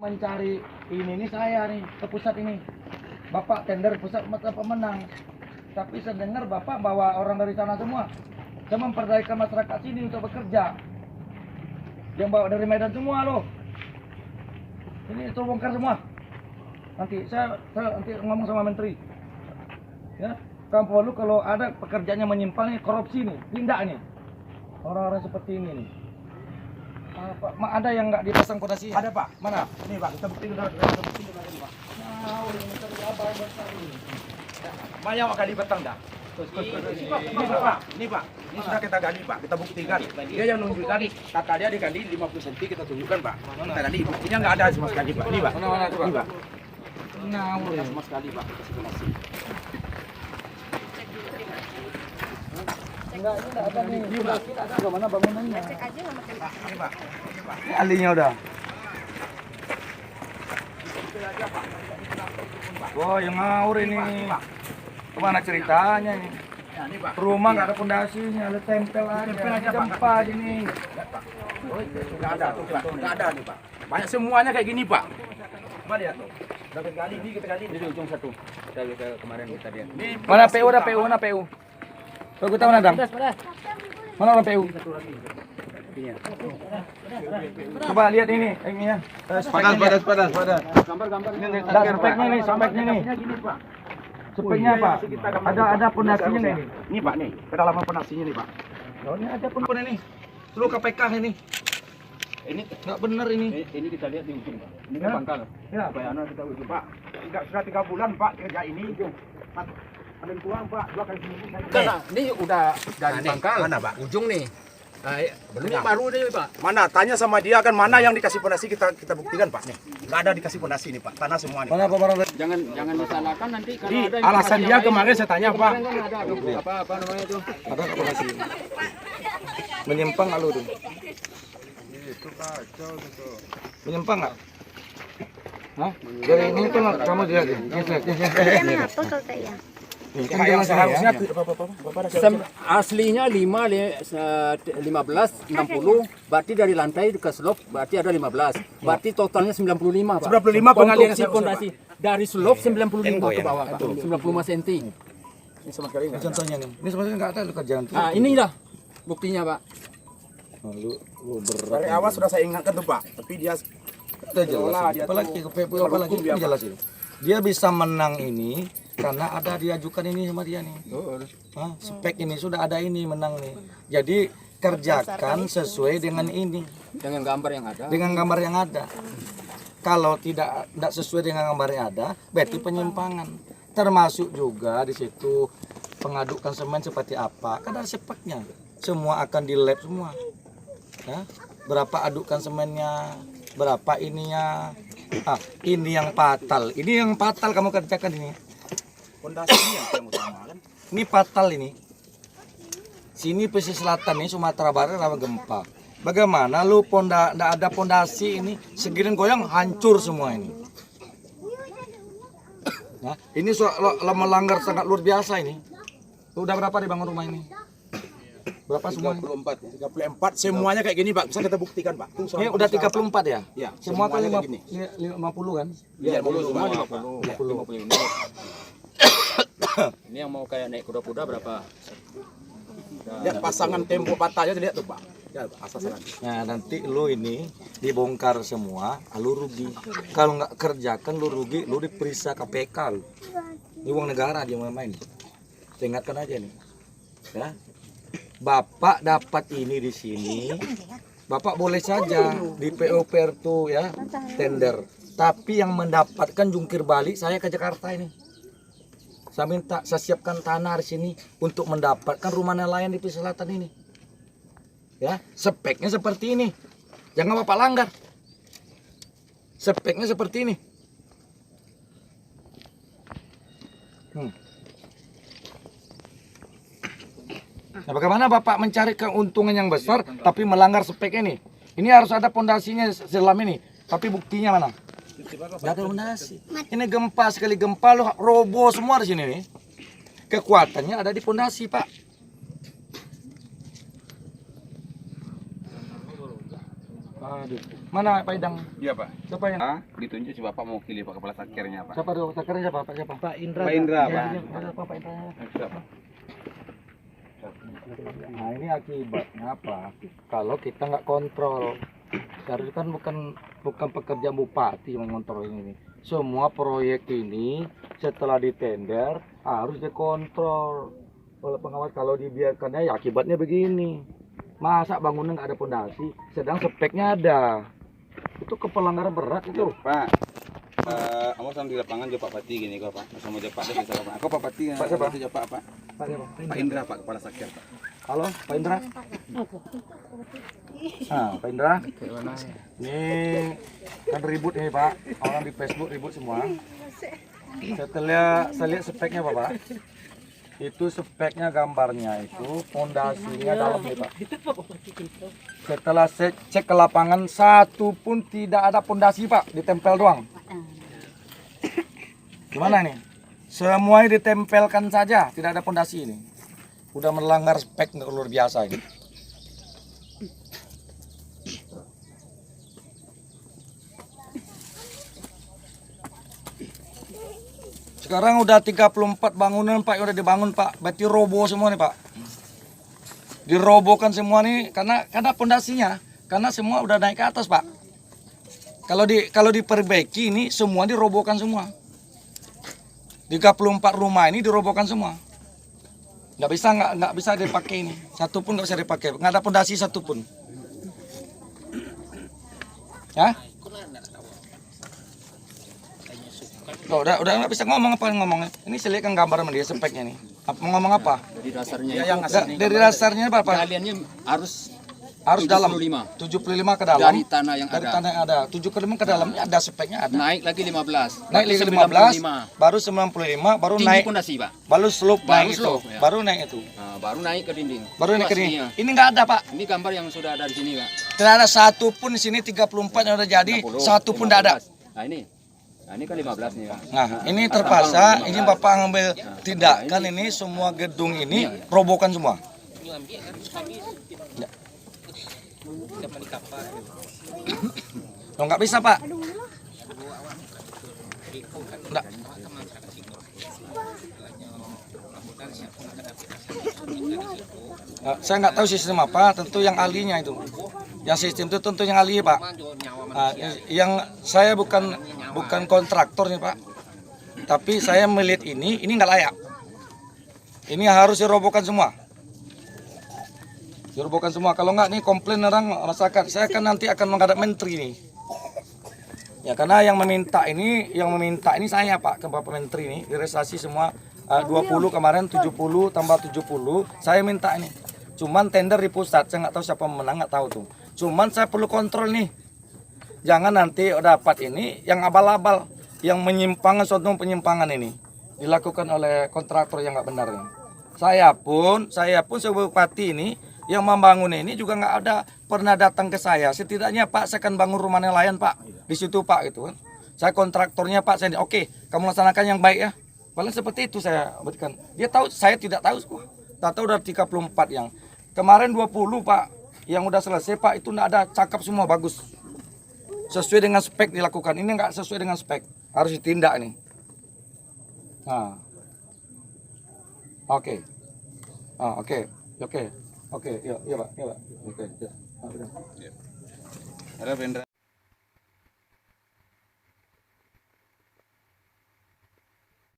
Mencari ini saya nih ke pusat ini. Bapak tender pusat pemenang. Tapi saya dengar Bapak bawa orang dari sana semua. Saya memperdayakan masyarakat sini untuk bekerja. Yang bawa dari Medan semua loh. Ini itu bongkar semua. Nanti saya nanti ngomong sama menteri. Ya, kamu perlu kalau ada pekerjaannya menyimpang nih, korupsi nih, tindak nih. Orang-orang seperti ini nih. Pak, ada yang nggak dipasang pondasi? Ada Pak. Mana? Nih Pak, kita buktiin udah kita buktiin tadi Pak. Nah, ini tadi apa yang besar ini? Banyak kali petang dah. Ini Pak, ini sudah kita gali Pak, kita buktikan. Dia yang nunjuk tadi, kata dia digali 50 cm kita tunjukkan Pak. Kita gali, buktinya nggak ada sama sekali Pak. Ini Pak, Mana coba? ini Pak. Ngawur Nggak ya. sama sekali Pak. Kasih donasi. Enggak, ini enggak ada nih. Ini enggak ada mana bangunannya. Cek aja sama Ini Pak, ini Pak. Ini alinya udah. Wah, yang ngawur ini. Kemana ceritanya ini? Ya, ini Pak. Rumah nggak ada pondasinya, ada tempel aja. Tempel aja, Pak. Gempa ini. Nggak ada tuh Pak, nggak ada nih Pak. Banyak semuanya kayak gini Pak. Coba lihat tuh. Udah kita gali, ini kita gali. Ini di ujung satu. Kita kemarin kita lihat. Mana PU? Ada PU? Mana PU? Tuh kita mana Dam? Mana orang PU? Coba lihat ini ya. Padas. Gambar-gambar ini. Ada speknya nih, speknya nih. Gini Pak. Speknya apa? Ada pondasinya nih. Ini Pak nih, kedalaman pondasinya nih Pak. Oh, ini ada pun ini. Lu KPK ini. Ini Nggak bener ini. ini kita lihat di ujung Pak. Ini Ya. kan pangkal. Ya. Bayangan kita ujung Pak. Sudah 3 bulan Pak kerja ini. Paling kurang Pak 2 kali seminggu. Nah, ini udah dari pangkal. Mana Pak? Ujung nih. Nah, belum Nah. baru nih Pak. Mana? Tanya sama dia kan mana yang dikasih pondasi kita buktikan Pak nih. Nggak ada dikasih pondasi nih Pak. Tanah semua nih. Mana barang Jangan disalahkan nanti kalau Di ada alasan informasi dia yang kemarin saya tanya Pak. lain, kan ada apa namanya itu? ada nggak pondasi? Menyimpang nggak lu tuh? Menyimpang nggak? Hah? Dari ini kan kamu lihat ya. Emang apa kalau kayak Ini Kayak yang seharusnya Aslinya 15 60, berarti dari lantai ke slop berarti ada 15. Berarti totalnya 95 Pak. 95 pengalian Konstruksi pondasi dari slop 95 ke bawah Pak. 95 cm. Ini sama sekali nggak. contohnya nih. Ini sebenarnya nggak ada lu kerjaan tuh. Nah, inilah buktinya Pak. Lu berat. Dari awal sudah saya ingatkan tuh Pak, tapi dia Udah jelas. Apalagi ke PPU apalagi hukum dia, jelas ini. Dia bisa menang ini karena ada diajukan ini sama dia nih. Hah? Spek ini sudah ada ini menang nih. Jadi kerjakan sesuai dengan ini, Dengan gambar yang ada. dengan gambar yang ada. Kalau tidak sesuai dengan gambar yang ada, berarti penyimpangan. Termasuk juga di situ pengadukan semen seperti apa. Kan ada speknya. Semua akan di lab semua. Ya? Berapa adukan semennya, berapa ininya. Ini yang fatal. Ini yang fatal kamu kerjakan ini. pondasi ini yang utama kan. Ini fatal ini. Sini pesisir selatan ini Sumatera Barat rawan gempa. Bagaimana lu nggak ada pondasi ini, segiring goyang hancur semua ini. Nah, ini melanggar sangat luar biasa ini. Udah berapa dibangun rumah ini? Berapa semua? 34 semuanya kayak gini Pak, bisa kita buktikan Pak. Tuh, Ini udah 34 ya? Ya, Semua kan semuanya 50 kan? Iya, 50 semua 50. 50. Ini yang mau kayak naik kuda-kuda berapa? Lihat pasangan tembok patahnya lihat tuh Pak. Ya, asal-asalan. Nah nanti lu ini dibongkar semua, lu rugi. Kalau nggak kerjakan lu rugi, lu diperiksa KPK lu. Ini uang negara dia main-main. Saya ingatkan aja nih, ya. Bapak dapat ini di sini, Bapak boleh saja di PUPR tuh ya tender. Tapi yang mendapatkan jungkir balik saya ke Jakarta ini. Saya minta, saya siapkan tanah di sini untuk mendapatkan rumah nelayan di pesisir selatan ini. Ya, speknya seperti ini. Jangan Bapak langgar. Speknya seperti ini. Nah, bagaimana Bapak mencari keuntungan yang besar tapi melanggar spek ini? Ini harus ada pondasinya selam ini. Tapi buktinya mana? Gak ada pondasi. Ini gempa, sekali gempa lo roboh semua di sini nih. Kekuatannya ada di pondasi, Pak. Aduh. Mana Pak Idang? Iya Pak. Siapa yang? Ditunjuk si Bapak mau pilih Pak Kepala Satkernya Pak. Siapa dong? Sakernya siapa? Pak siapa? Pak Indra. Pak Indra, Pak. Pak Indra. Siapa? Nah ini akibatnya apa? Kalau kita nggak kontrol, karena kan bukan pekerjaan bupati yang mengontrol ini. Semua proyek ini setelah ditender harus dikontrol oleh pengawas. Kalau dibiarkannya ya akibatnya begini. Masa bangunan nggak ada pondasi, sedang speknya ada. Itu kepelanggaran berat itu. Pak. Kamu sama di lapangan jawab Pak Pati gini kok Pak. Sama jawab Pak bisa Pak. Aku Pak Pati. Pak siapa? Jawab Pak. Pak siapa? Pak Indra Pak Kepala Satker Pak. Halo, Pak Indra. Nah, Pak Indra. Ini kan ribut ini Pak. Orang di Facebook ribut semua. Setelah saya lihat speknya Pak. Itu speknya gambarnya itu pondasinya dalam nih Pak. Setelah saya cek ke lapangan satu pun tidak ada pondasi Pak, ditempel doang. Gimana nih? Semuanya ditempelkan saja, tidak ada pondasi ini. Udah melanggar spek luar biasa ini. Sekarang udah 34 bangunan Pak yang udah dibangun Pak. Berarti roboh semua nih Pak. Dirobohkan semua nih karena pondasinya, karena semua udah naik ke atas Pak. Kalau diperbaiki ini semua dirobohkan semua. 34 rumah ini dirobohkan semua. Nggak bisa dipakai ini. Satu pun nggak bisa dipakai. Nggak ada pondasi satu pun. Ya? Loh, udah nggak bisa ngomong apa ngomongnya. Ini saya lihat kan gambar sama dia speknya nih. Mau ngomong apa? Dari dasarnya Ya, yang itu, asli. Dari dasarnya apa Pak? galiannya harus Dalam 75. 75 ke dalam. Dari tanah yang Dari ada. tanah yang ada. 75 ke dalamnya ada speknya ada. Naik lagi 15. Naik Berarti 15, baru 95, baru Tinggi naik, pondasi Pak. baru slope Baru naik itu. slope, ya. Baru naik itu. Nah, baru naik ke dinding. Baru naik ke Pastinya. ini. Ini nggak ada Pak. Ini gambar yang sudah ada di sini Pak. Tidak ada satu pun di sini 34 yang udah jadi, 60, satu pun tidak ada. 15. Nah ini. Nah ini kan 15 nih Pak. Nah, ini terpaksa, ini Bapak ngambil tindakan ini semua gedung ini robohkan semua. Ya. Loh, nggak bisa Pak. Nggak. Saya nggak tahu sistem apa, tentu yang ahlinya itu. Yang sistem itu tentu yang ahli Pak. Yang saya bukan kontraktor nih Pak. Tapi saya melihat ini nggak layak. Ini harus dirobohkan semua. Dirobohkan semua. Kalau nggak nih komplain orang rasakan. Saya kan nanti akan menghadap menteri nih. Ya karena yang meminta ini saya Pak ke Bapak Menteri ini direalisasi semua 20 kemarin 70 tambah 70 saya minta ini. Cuman tender di pusat saya nggak tahu siapa menang nggak tahu tuh. Cuman saya perlu kontrol nih. Jangan nanti dapat ini yang abal-abal yang penyimpangan ini dilakukan oleh kontraktor yang nggak benar ini. Saya pun sebagai bupati ini yang membangun ini juga nggak ada pernah datang ke saya. Setidaknya Pak saya akan bangun rumah nelayan Pak di situ Pak gitu kan. Saya kontraktornya Pak saya oke kamu laksanakan yang baik ya. Paling seperti itu saya berikan. Dia tahu saya tidak tahu. Tak tahu udah 34 yang kemarin 20 Pak yang udah selesai Pak itu nggak ada cakep semua bagus. Sesuai dengan spek dilakukan. Ini nggak sesuai dengan spek harus ditindak nih. Nah. Oke. Oke, iya Pak, Oke, ya. Ada Indra.